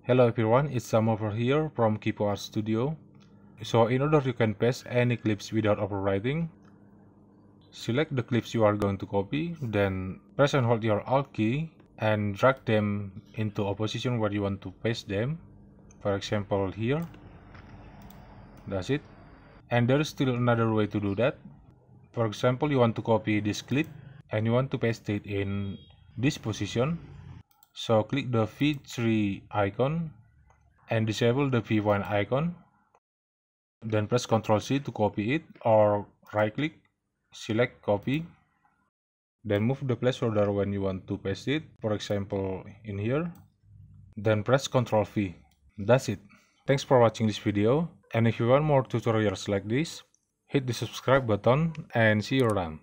Hello everyone, it's Sam over here from Kipo Art Studio. So in order you can paste any clips without overwriting, select the clips you are going to copy, then press and hold your Alt key and drag them into a position where you want to paste them. For example here, that's it. And there is still another way to do that. For example, you want to copy this clip and you want to paste it in this position. So click the V3 icon and disable the V1 icon. Then press Ctrl C to copy it, or right click, select copy. Then move the placeholder when you want to paste it, for example in here. Then press Ctrl V. That's it. Thanks for watching this video, and if you want more tutorials like this, hit the subscribe button and see you around.